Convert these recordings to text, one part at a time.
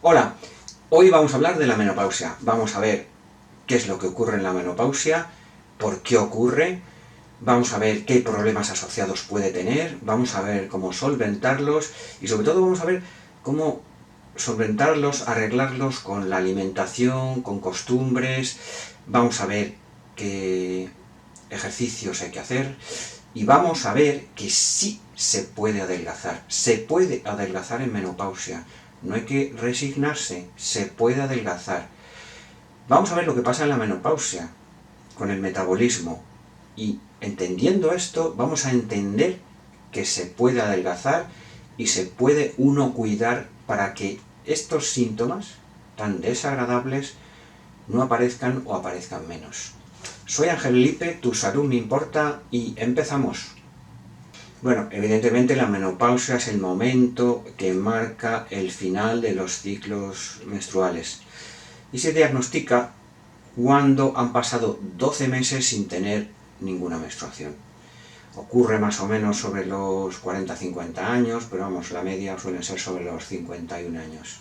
Hola, hoy vamos a hablar de la menopausia. Vamos a ver qué es lo que ocurre en la menopausia, por qué ocurre, vamos a ver qué problemas asociados puede tener, vamos a ver cómo solventarlos y sobre todo vamos a ver cómo solventarlos, arreglarlos con la alimentación, con costumbres, vamos a ver qué ejercicios hay que hacer y vamos a ver que sí se puede adelgazar en menopausia. No hay que resignarse, se puede adelgazar. Vamos a ver lo que pasa en la menopausia con el metabolismo y entendiendo esto vamos a entender que se puede adelgazar y se puede uno cuidar para que estos síntomas tan desagradables no aparezcan o aparezcan menos. Soy Ángel Lipe, tu salud me importa y empezamos. Bueno, evidentemente la menopausia es el momento que marca el final de los ciclos menstruales y se diagnostica cuando han pasado 12 meses sin tener ninguna menstruación. Ocurre más o menos sobre los 40-50 años, pero vamos, la media suele ser sobre los 51 años.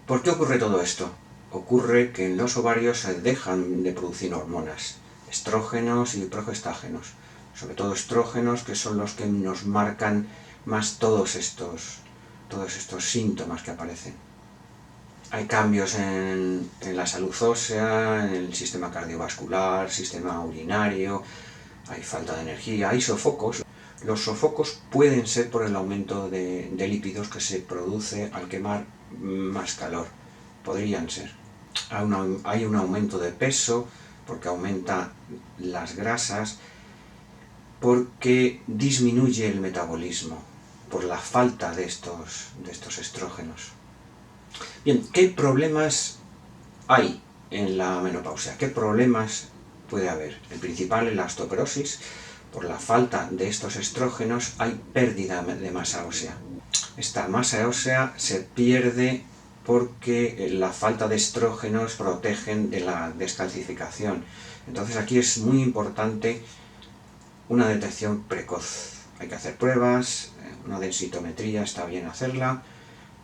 ¿Por qué ocurre todo esto? Ocurre que en los ovarios se dejan de producir hormonas, estrógenos y progestágenos, sobre todo estrógenos, que son los que nos marcan más todos estos síntomas que aparecen. Hay cambios en la salud ósea, en el sistema cardiovascular, sistema urinario, hay falta de energía, hay sofocos. Los sofocos pueden ser por el aumento de lípidos que se produce al quemar más calor. Podrían ser. Hay un aumento de peso porque aumenta las grasas, porque disminuye el metabolismo por la falta de estos estrógenos. Bien, ¿qué problemas hay en la menopausia? ¿Qué problemas puede haber? El principal es la osteoporosis. Por la falta de estos estrógenos hay pérdida de masa ósea. Esta masa ósea se pierde porque la falta de estrógenos protegen de la descalcificación. Entonces aquí es muy importante una detección precoz. Hay que hacer pruebas, una densitometría está bien hacerla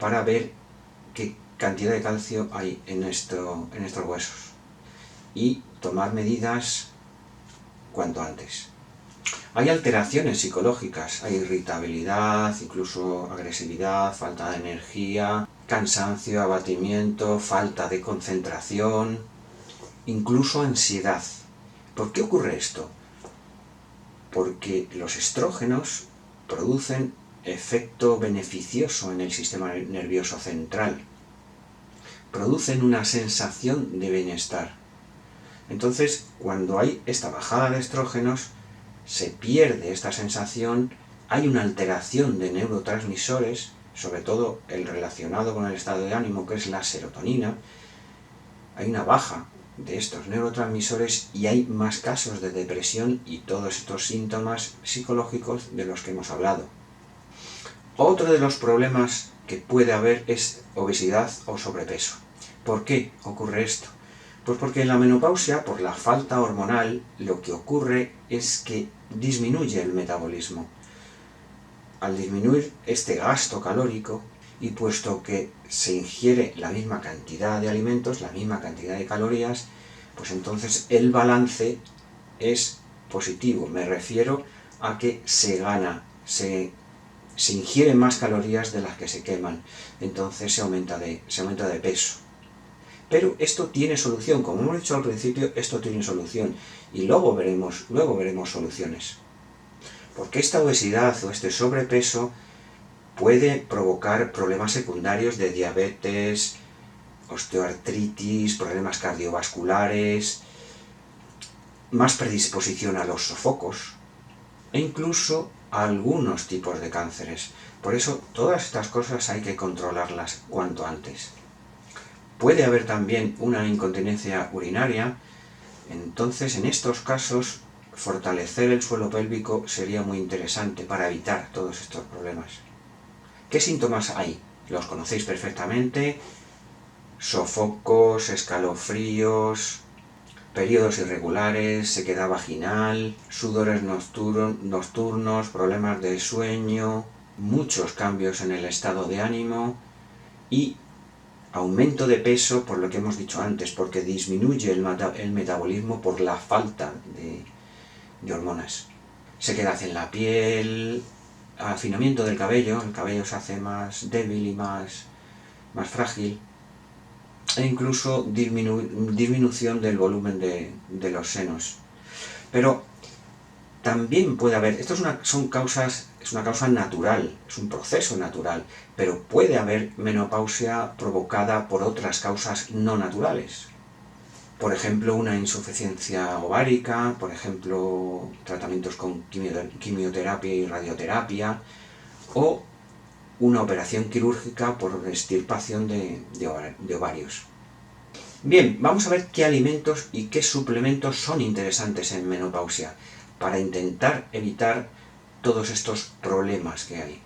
para ver qué cantidad de calcio hay en estos huesos y tomar medidas cuanto antes. Hay alteraciones psicológicas, hay irritabilidad, incluso agresividad, falta de energía, cansancio, abatimiento, falta de concentración, incluso ansiedad. ¿Por qué ocurre esto? Porque los estrógenos producen efecto beneficioso en el sistema nervioso central, producen una sensación de bienestar. Entonces, cuando hay esta bajada de estrógenos, se pierde esta sensación, hay una alteración de neurotransmisores, sobre todo el relacionado con el estado de ánimo, que es la serotonina, hay una baja de estos neurotransmisores y hay más casos de depresión y todos estos síntomas psicológicos de los que hemos hablado. Otro de los problemas que puede haber es obesidad o sobrepeso. ¿Por qué ocurre esto? Pues porque en la menopausia, por la falta hormonal, lo que ocurre es que disminuye el metabolismo. Al disminuir este gasto calórico, y puesto que se ingiere la misma cantidad de alimentos, la misma cantidad de calorías, pues entonces el balance es positivo. Me refiero a que se gana, se ingieren más calorías de las que se queman, entonces se aumenta de peso. Pero esto tiene solución, como hemos dicho al principio, esto tiene solución y luego veremos soluciones. Porque esta obesidad o este sobrepeso puede provocar problemas secundarios de diabetes, osteoartritis, problemas cardiovasculares, más predisposición a los sofocos e incluso a algunos tipos de cánceres. Por eso todas estas cosas hay que controlarlas cuanto antes. Puede haber también una incontinencia urinaria, entonces en estos casos fortalecer el suelo pélvico sería muy interesante para evitar todos estos problemas. ¿Qué síntomas hay? Los conocéis perfectamente: sofocos, escalofríos, periodos irregulares, sequedad vaginal, sudores nocturnos, problemas de sueño, muchos cambios en el estado de ánimo y aumento de peso por lo que hemos dicho antes, porque disminuye el metabolismo por la falta de hormonas. Sequedad en la piel, afinamiento del cabello, el cabello se hace más débil y más frágil, e incluso disminución del volumen de los senos. Pero también puede haber, esto es una causa natural, es un proceso natural, pero puede haber menopausia provocada por otras causas no naturales. Por ejemplo, una insuficiencia ovárica, por ejemplo, tratamientos con quimioterapia y radioterapia, o una operación quirúrgica por extirpación de ovarios. Bien, vamos a ver qué alimentos y qué suplementos son interesantes en menopausia para intentar evitar todos estos problemas que hay.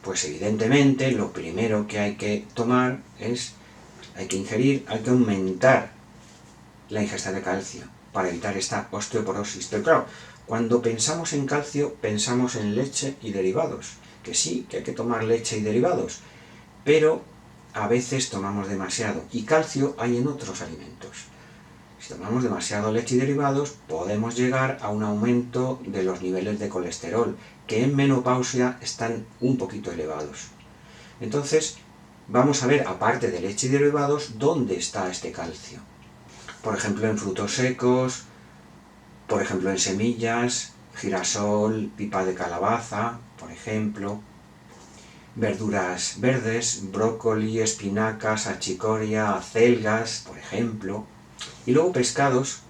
Pues evidentemente lo primero que hay que tomar es, hay que aumentar la ingesta de calcio para evitar esta osteoporosis. Pero claro, cuando pensamos en calcio pensamos en leche y derivados, que sí, que hay que tomar leche y derivados, pero a veces tomamos demasiado, y calcio hay en otros alimentos. Si tomamos demasiado leche y derivados, podemos llegar a un aumento de los niveles de colesterol, que en menopausia están un poquito elevados. Entonces, vamos a ver, aparte de leche y derivados, dónde está este calcio. Por ejemplo, en frutos secos, por ejemplo, en semillas, girasol, pipa de calabaza, por ejemplo, verduras verdes, brócoli, espinacas, achicoria, acelgas, por ejemplo, y luego pescados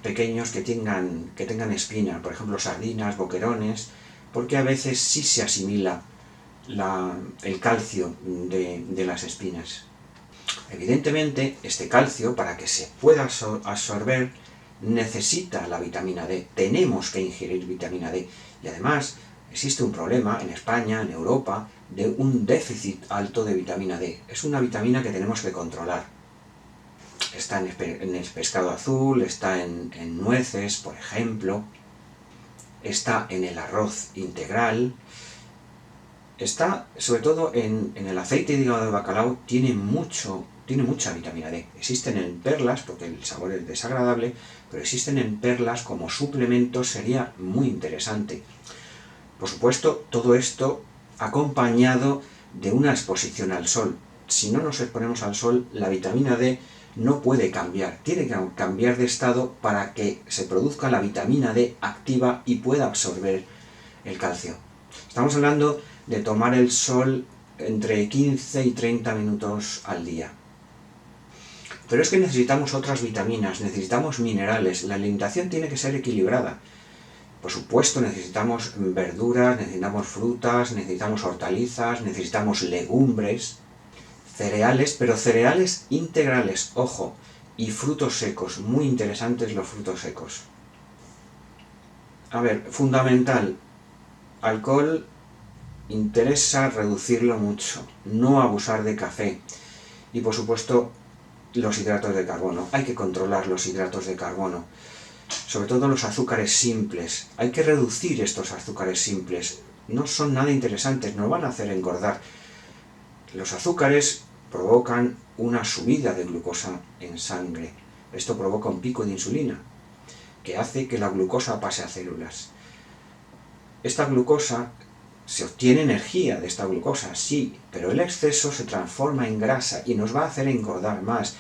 pequeños que tengan espina, por ejemplo, sardinas, boquerones, porque a veces sí se asimila el calcio de las espinas. Evidentemente, este calcio, para que se pueda absorber, necesita la vitamina D. Tenemos que ingerir vitamina D. Y además, existe un problema en España, en Europa, de un déficit alto de vitamina D. Es una vitamina que tenemos que controlar. Está en el pescado azul, está en nueces, por ejemplo, está en el arroz integral, está sobre todo en el aceite de hígado de bacalao, tiene mucha vitamina D. Existen en perlas, porque el sabor es desagradable, pero existen en perlas como suplemento, sería muy interesante. Por supuesto, todo esto acompañado de una exposición al sol. Si no nos exponemos al sol, la vitamina D no puede cambiar. Tiene que cambiar de estado para que se produzca la vitamina D activa y pueda absorber el calcio. Estamos hablando de tomar el sol entre 15 y 30 minutos al día. Pero es que necesitamos otras vitaminas, necesitamos minerales. La alimentación tiene que ser equilibrada. Por supuesto, necesitamos verduras, necesitamos frutas, necesitamos hortalizas, necesitamos legumbres, cereales, pero cereales integrales, ojo, y frutos secos, muy interesantes los frutos secos. A ver, fundamental, alcohol interesa reducirlo mucho, no abusar de café, y por supuesto los hidratos de carbono, hay que controlar los hidratos de carbono, sobre todo los azúcares simples, hay que reducir estos azúcares simples, no son nada interesantes, nos van a hacer engordar. Los azúcares provocan una subida de glucosa en sangre, esto provoca un pico de insulina, que hace que la glucosa pase a células. Esta glucosa, se obtiene energía de esta glucosa, sí, pero el exceso se transforma en grasa y nos va a hacer engordar más.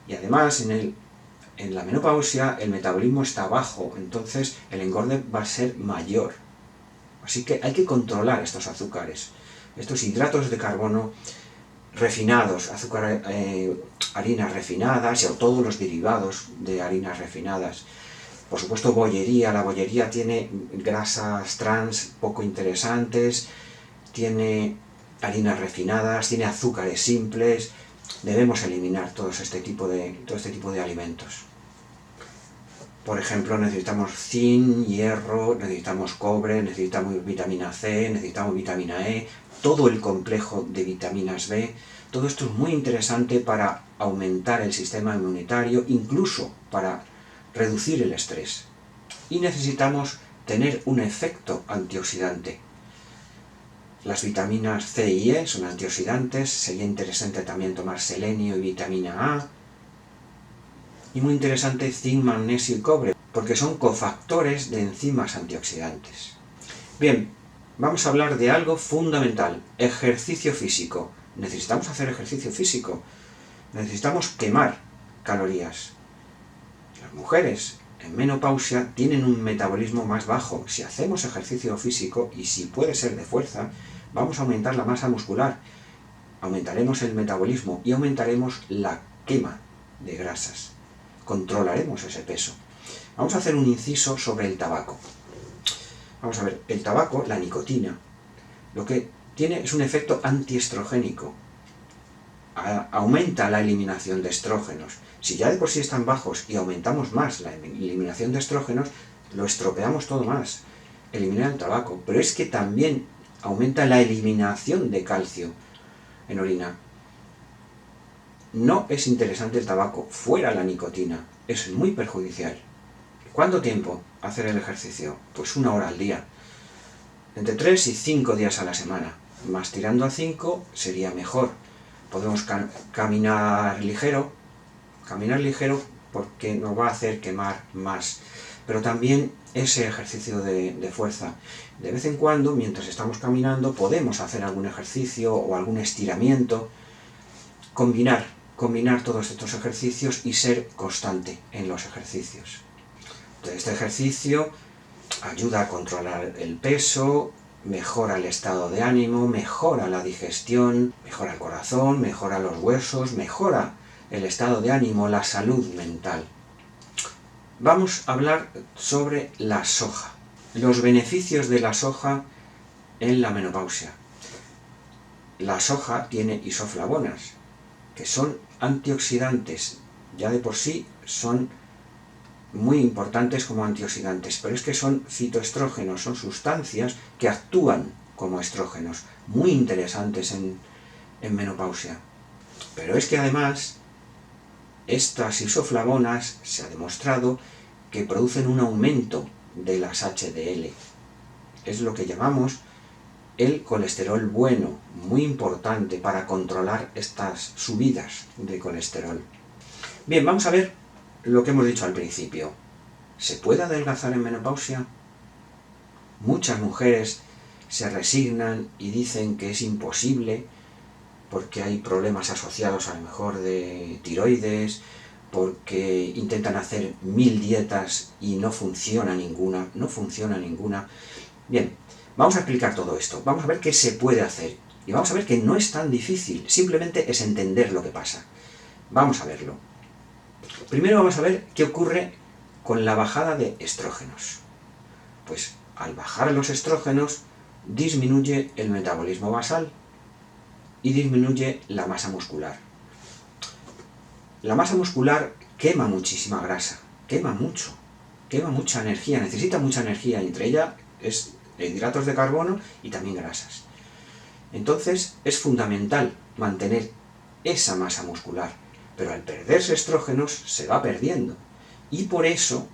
Y además, en la menopausia el metabolismo está bajo, entonces el engorde va a ser mayor. Así que hay que controlar estos azúcares, estos hidratos de carbono refinados, harinas refinadas y todos los derivados de harinas refinadas. Por supuesto, bollería. La bollería tiene grasas trans poco interesantes, tiene harinas refinadas, tiene azúcares simples. Debemos eliminar todo este tipo de alimentos. Por ejemplo, necesitamos zinc, hierro, necesitamos cobre, necesitamos vitamina C, necesitamos vitamina E, todo el complejo de vitaminas B. Todo esto es muy interesante para aumentar el sistema inmunitario, incluso para reducir el estrés. Y necesitamos tener un efecto antioxidante. Las vitaminas C y E son antioxidantes, sería interesante también tomar selenio y vitamina A. Y muy interesante zinc, magnesio y cobre, porque son cofactores de enzimas antioxidantes. Bien, vamos a hablar de algo fundamental, ejercicio físico. Necesitamos hacer ejercicio físico, necesitamos quemar calorías. Las mujeres en menopausia tienen un metabolismo más bajo. Si hacemos ejercicio físico, y si puede ser de fuerza, vamos a aumentar la masa muscular, aumentaremos el metabolismo y aumentaremos la quema de grasas. Controlaremos ese peso. Vamos a hacer un inciso sobre el tabaco. Vamos a ver, el tabaco, la nicotina, lo que tiene es un efecto antiestrogénico. Aumenta la eliminación de estrógenos. Si ya de por sí están bajos y aumentamos más la eliminación de estrógenos, lo estropeamos todo más. Eliminar el tabaco. Pero es que también aumenta la eliminación de calcio en orina. No es interesante el tabaco, fuera la nicotina. Es muy perjudicial. ¿Cuánto tiempo hacer el ejercicio? Pues 1 hora al día. Entre 3 y 5 días a la semana. Más tirando a 5 sería mejor. Podemos caminar ligero porque nos va a hacer quemar más. Pero también ese ejercicio de fuerza. De vez en cuando, mientras estamos caminando, podemos hacer algún ejercicio o algún estiramiento. Combinar todos estos ejercicios y ser constante en los ejercicios. Entonces, este ejercicio ayuda a controlar el peso, mejora el estado de ánimo, mejora la digestión, mejora el corazón, mejora los huesos, mejora el estado de ánimo, la salud mental. Vamos a hablar sobre la soja, los beneficios de la soja en la menopausia. La soja tiene isoflavonas, que son antioxidantes, ya de por sí son muy importantes como antioxidantes, pero es que son fitoestrógenos, son sustancias que actúan como estrógenos, muy interesantes en menopausia. Pero es que además, estas isoflavonas se ha demostrado que producen un aumento de las HDL. Es lo que llamamos el colesterol bueno, muy importante para controlar estas subidas de colesterol. Bien, vamos a ver lo que hemos dicho al principio. ¿Se puede adelgazar en menopausia? Muchas mujeres se resignan y dicen que es imposible porque hay problemas asociados a lo mejor de tiroides, porque intentan hacer 1000 dietas y no funciona ninguna. Bien, vamos a explicar todo esto. Vamos a ver qué se puede hacer. Y vamos a ver que no es tan difícil, simplemente es entender lo que pasa. Vamos a verlo. Primero vamos a ver qué ocurre con la bajada de estrógenos. Pues al bajar los estrógenos disminuye el metabolismo basal y disminuye la masa muscular. La masa muscular quema muchísima grasa, quema mucha energía, necesita mucha energía, entre ella es hidratos de carbono y también grasas. Entonces es fundamental mantener esa masa muscular, pero al perderse estrógenos se va perdiendo. Y por eso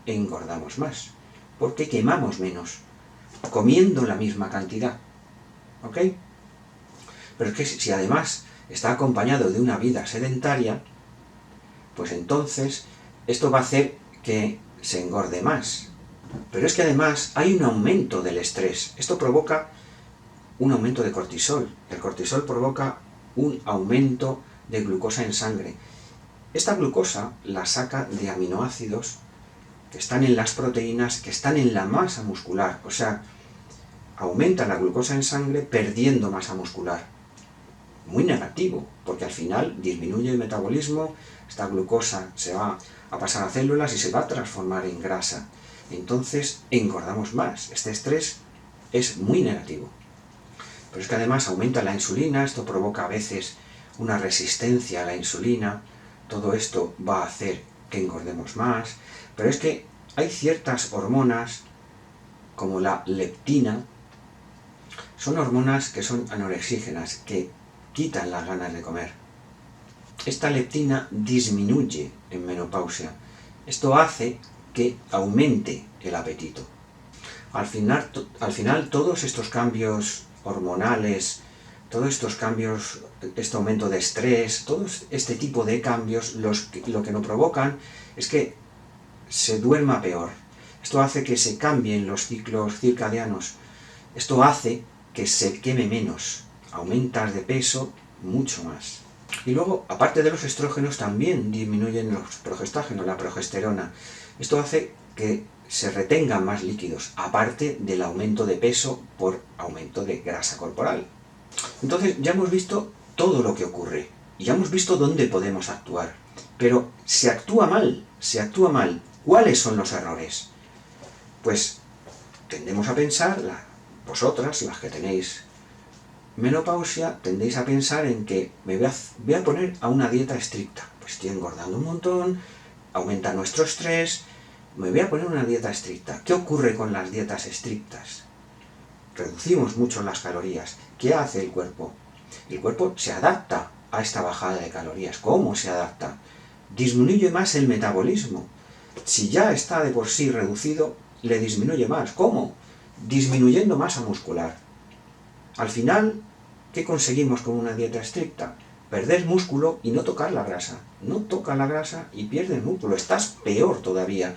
engordamos más, porque quemamos menos, comiendo la misma cantidad. ¿Ok? Pero es que si además está acompañado de una vida sedentaria, pues entonces esto va a hacer que se engorde más. Pero es que además hay un aumento del estrés. Esto provoca un aumento de cortisol. El cortisol provoca un aumento de glucosa en sangre. Esta glucosa la saca de aminoácidos que están en las proteínas, que están en la masa muscular. O sea, aumenta la glucosa en sangre perdiendo masa muscular. Muy negativo, porque al final disminuye el metabolismo, esta glucosa se va a pasar a células y se va a transformar en grasa. Entonces engordamos más. Este estrés es muy negativo. Pero es que además aumenta la insulina, esto provoca a veces una resistencia a la insulina, todo esto va a hacer que engordemos más, pero es que hay ciertas hormonas, como la leptina, son hormonas que son anorexígenas, que quitan las ganas de comer. Esta leptina disminuye en menopausia. Esto hace que aumente el apetito. Al final todos estos cambios hormonales, todos estos cambios, este aumento de estrés, todo este tipo de cambios, lo que nos provocan es que se duerma peor. Esto hace que se cambien los ciclos circadianos. Esto hace que se queme menos. Aumentas de peso mucho más. Y luego, aparte de los estrógenos, también disminuyen los progestágenos, la progesterona. Esto hace que se retengan más líquidos, aparte del aumento de peso por aumento de grasa corporal. Entonces ya hemos visto todo lo que ocurre, y ya hemos visto dónde podemos actuar. Pero se actúa mal. ¿Cuáles son los errores? Pues tendemos a pensar, vosotras, las que tenéis menopausia, tendéis a pensar en que me voy a poner a una dieta estricta. Pues estoy engordando un montón, aumenta nuestro estrés, me voy a poner una dieta estricta. ¿Qué ocurre con las dietas estrictas? Reducimos mucho las calorías. ¿Qué hace el cuerpo? El cuerpo se adapta a esta bajada de calorías. ¿Cómo se adapta? Disminuye más el metabolismo. Si ya está de por sí reducido, le disminuye más. ¿Cómo? Disminuyendo masa muscular. Al final, ¿qué conseguimos con una dieta estricta? Perder músculo y no tocar la grasa. No toca la grasa y pierdes músculo. Estás peor todavía.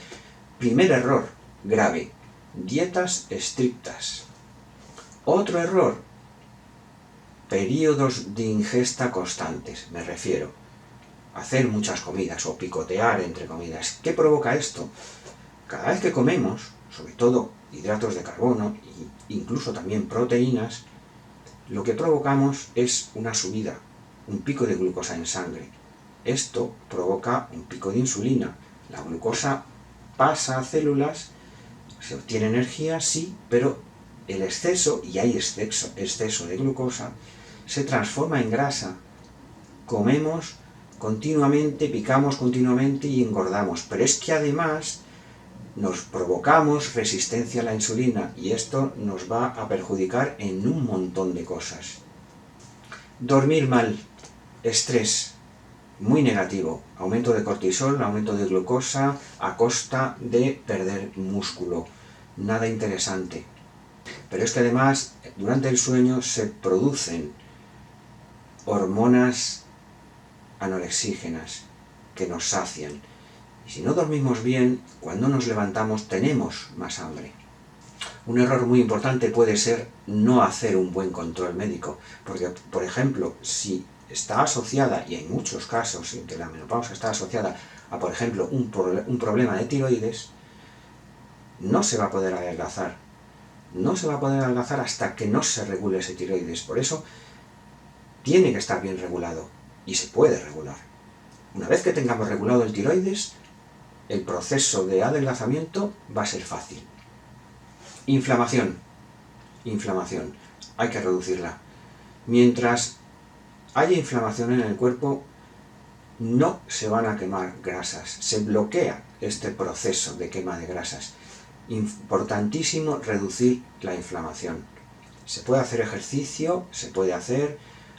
Primer error grave. Dietas estrictas. Otro error. Periodos de ingesta constantes. Me refiero. Hacer muchas comidas o picotear entre comidas. ¿Qué provoca esto? Cada vez que comemos, sobre todo hidratos de carbono e incluso también proteínas, lo que provocamos es una subida, un pico de glucosa en sangre. Esto provoca un pico de insulina. La glucosa pasa a células, se obtiene energía, sí, pero el exceso, y hay exceso de glucosa, se transforma en grasa. Comemos continuamente, picamos continuamente y engordamos. Pero es que además nos provocamos resistencia a la insulina y esto nos va a perjudicar en un montón de cosas. Dormir mal, estrés, muy negativo, aumento de cortisol, aumento de glucosa a costa de perder músculo. Nada interesante. Pero es que además, durante el sueño se producen hormonas anorexígenas que nos sacian. Y si no dormimos bien, cuando nos levantamos tenemos más hambre. Un error muy importante puede ser no hacer un buen control médico, porque, por ejemplo, si está asociada, y en muchos casos en que la menopausia está asociada a, por ejemplo, un problema de tiroides, no se va a poder adelgazar. No se va a poder adelgazar hasta que no se regule ese tiroides. Por eso, tiene que estar bien regulado, y se puede regular. Una vez que tengamos regulado el tiroides, el proceso de adelgazamiento va a ser fácil. Inflamación. Hay que reducirla. Mientras haya inflamación en el cuerpo, no se van a quemar grasas. Se bloquea este proceso de quema de grasas. Importantísimo reducir la inflamación. Se puede hacer ejercicio,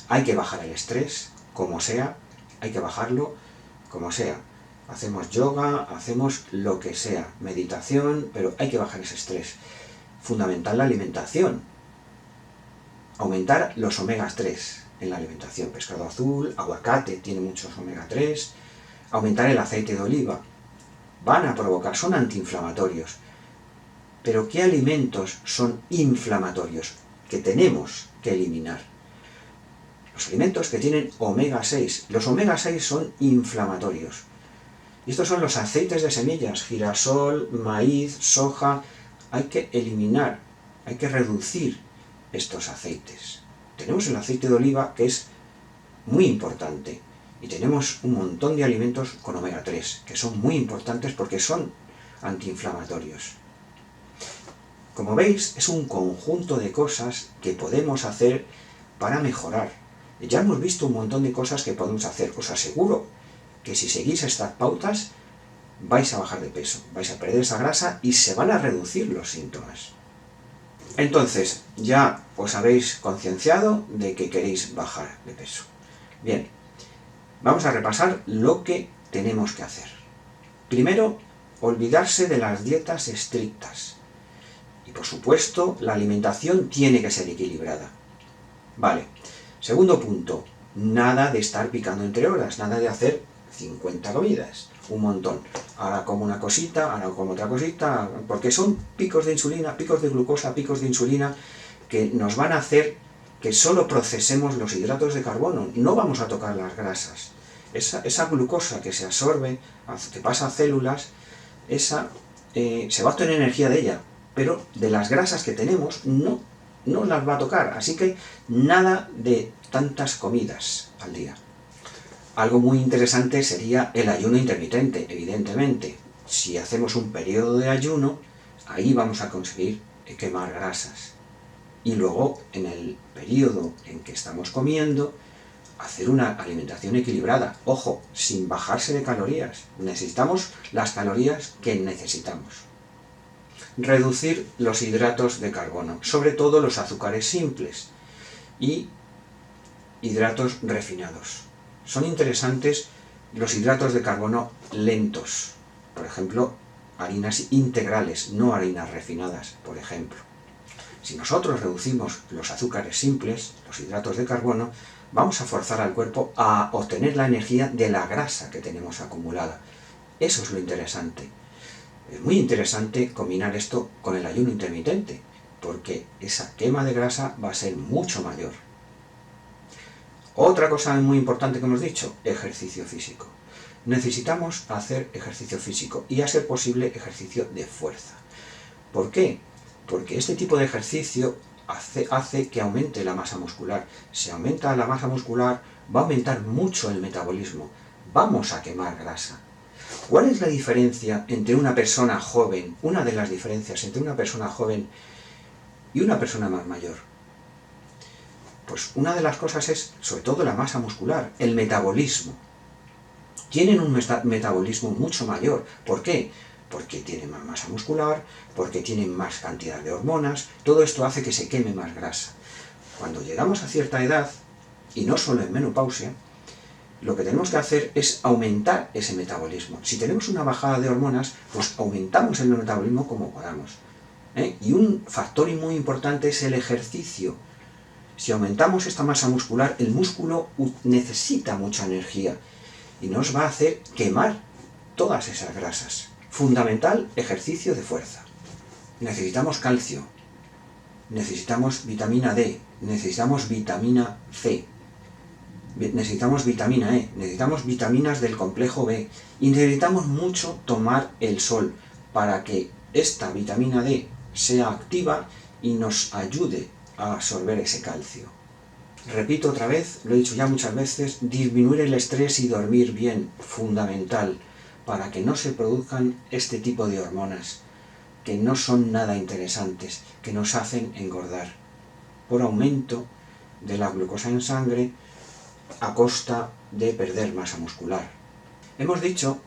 hay que bajar el estrés, como sea, hay que bajarlo, como sea. Hacemos yoga, hacemos lo que sea, meditación, pero hay que bajar ese estrés. Fundamental la alimentación. Aumentar los omegas 3 en la alimentación. Pescado azul, aguacate, tiene muchos omega 3. Aumentar el aceite de oliva. Son antiinflamatorios. Pero ¿qué alimentos son inflamatorios? Que tenemos que eliminar. Los alimentos que tienen omega 6. Los omega 6 son inflamatorios. Y estos son los aceites de semillas, girasol, maíz, soja. Hay que eliminar, hay que reducir estos aceites. Tenemos el aceite de oliva, que es muy importante, y tenemos un montón de alimentos con omega 3, que son muy importantes porque son antiinflamatorios. Como veis, es un conjunto de cosas que podemos hacer para mejorar. Ya hemos visto un montón de cosas que podemos hacer. Os aseguro que si seguís estas pautas, vais a bajar de peso, vais a perder esa grasa y se van a reducir los síntomas. Entonces, ya os habéis concienciado de que queréis bajar de peso. Bien, vamos a repasar lo que tenemos que hacer. Primero, olvidarse de las dietas estrictas. Y por supuesto, la alimentación tiene que ser equilibrada. Vale. Segundo punto, nada de estar picando entre horas, nada de hacer 50 comidas, un montón. Ahora como una cosita, ahora como otra cosita, porque son picos de insulina, picos de glucosa, picos de insulina, que nos van a hacer que solo procesemos los hidratos de carbono, no vamos a tocar las grasas. Esa glucosa que se absorbe, que pasa a células, se va a obtener energía de ella, pero de las grasas que tenemos no las va a tocar, así que nada de tantas comidas al día. Algo muy interesante sería el ayuno intermitente, evidentemente. Si hacemos un periodo de ayuno, ahí vamos a conseguir quemar grasas. Y luego, en el periodo en que estamos comiendo, hacer una alimentación equilibrada. Ojo, sin bajarse de calorías. Necesitamos las calorías que necesitamos. Reducir los hidratos de carbono, sobre todo los azúcares simples y hidratos refinados. Son interesantes los hidratos de carbono lentos, por ejemplo, harinas integrales, no harinas refinadas, por ejemplo. Si nosotros reducimos los azúcares simples, los hidratos de carbono, vamos a forzar al cuerpo a obtener la energía de la grasa que tenemos acumulada. Eso es lo interesante. Es muy interesante combinar esto con el ayuno intermitente, porque esa quema de grasa va a ser mucho mayor. Otra cosa muy importante que hemos dicho, ejercicio físico. Necesitamos hacer ejercicio físico y, a ser posible, ejercicio de fuerza. ¿Por qué? Porque este tipo de ejercicio hace que aumente la masa muscular. Si aumenta la masa muscular, va a aumentar mucho el metabolismo. Vamos a quemar grasa. ¿Cuál es la diferencia entre una persona joven? Una de las diferencias entre una persona joven y una persona más mayor. Pues una de las cosas es, sobre todo, la masa muscular, el metabolismo. Tienen un metabolismo mucho mayor. ¿Por qué? Porque tienen más masa muscular, porque tienen más cantidad de hormonas. Todo esto hace que se queme más grasa. Cuando llegamos a cierta edad, y no solo en menopausia, lo que tenemos que hacer es aumentar ese metabolismo. Si tenemos una bajada de hormonas, pues aumentamos el metabolismo como podamos. Y un factor muy importante es el ejercicio. Si aumentamos esta masa muscular, el músculo necesita mucha energía y nos va a hacer quemar todas esas grasas. Fundamental, ejercicio de fuerza. Necesitamos calcio, necesitamos vitamina D, necesitamos vitamina C, necesitamos vitamina E, necesitamos vitaminas del complejo B y necesitamos mucho tomar el sol para que esta vitamina D sea activa y nos ayude a absorber ese calcio. Repito otra vez, lo he dicho ya muchas veces, disminuir el estrés y dormir bien, fundamental, para que no se produzcan este tipo de hormonas, que no son nada interesantes, que nos hacen engordar, por aumento de la glucosa en sangre a costa de perder masa muscular. Hemos dicho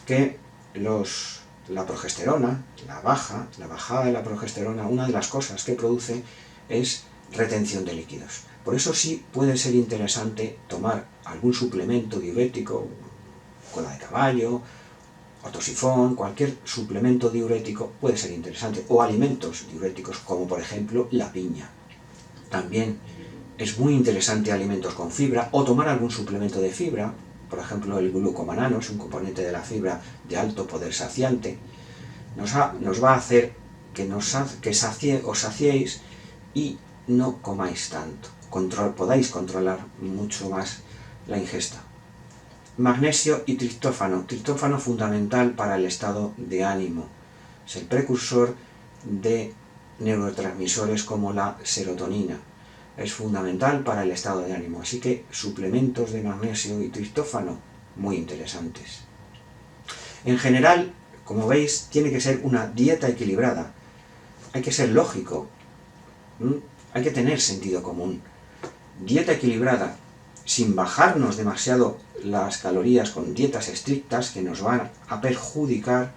que la progesterona, la bajada de la progesterona, una de las cosas que produce es retención de líquidos. Por eso sí puede ser interesante tomar algún suplemento diurético, cola de caballo, ortosifón, cualquier suplemento diurético puede ser interesante, o alimentos diuréticos como por ejemplo la piña. También es muy interesante alimentos con fibra o tomar algún suplemento de fibra, por ejemplo el glucomanano es un componente de la fibra de alto poder saciante. Nos va a hacer que saciéis y no comáis tanto. Podáis controlar mucho más la ingesta. Magnesio y triptófano. Triptófano fundamental para el estado de ánimo. Es el precursor de neurotransmisores como la serotonina. Es fundamental para el estado de ánimo. Así que suplementos de magnesio y triptófano muy interesantes. En general, como veis, tiene que ser una dieta equilibrada. Hay que ser lógico. Hay que tener sentido común. Dieta equilibrada, sin bajarnos demasiado las calorías con dietas estrictas que nos van a perjudicar,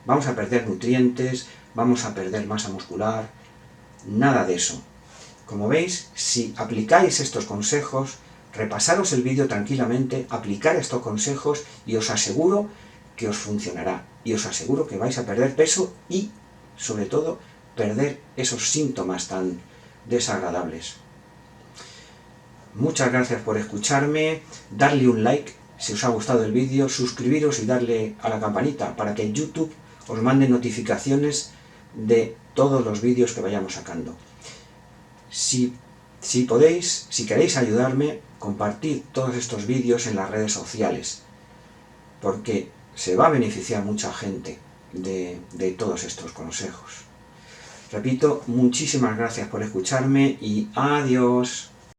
vamos a perder nutrientes, vamos a perder masa muscular, nada de eso. Como veis, si aplicáis estos consejos, repasaros el vídeo tranquilamente, aplicar estos consejos y os aseguro que os funcionará. Y os aseguro que vais a perder peso y, sobre todo, perder esos síntomas tan desagradables. Muchas gracias por escucharme, darle un like si os ha gustado el vídeo, suscribiros y darle a la campanita para que YouTube os mande notificaciones de todos los vídeos que vayamos sacando. Si podéis, si queréis ayudarme, compartid todos estos vídeos en las redes sociales, porque se va a beneficiar mucha gente de todos estos consejos. Repito, muchísimas gracias por escucharme y adiós.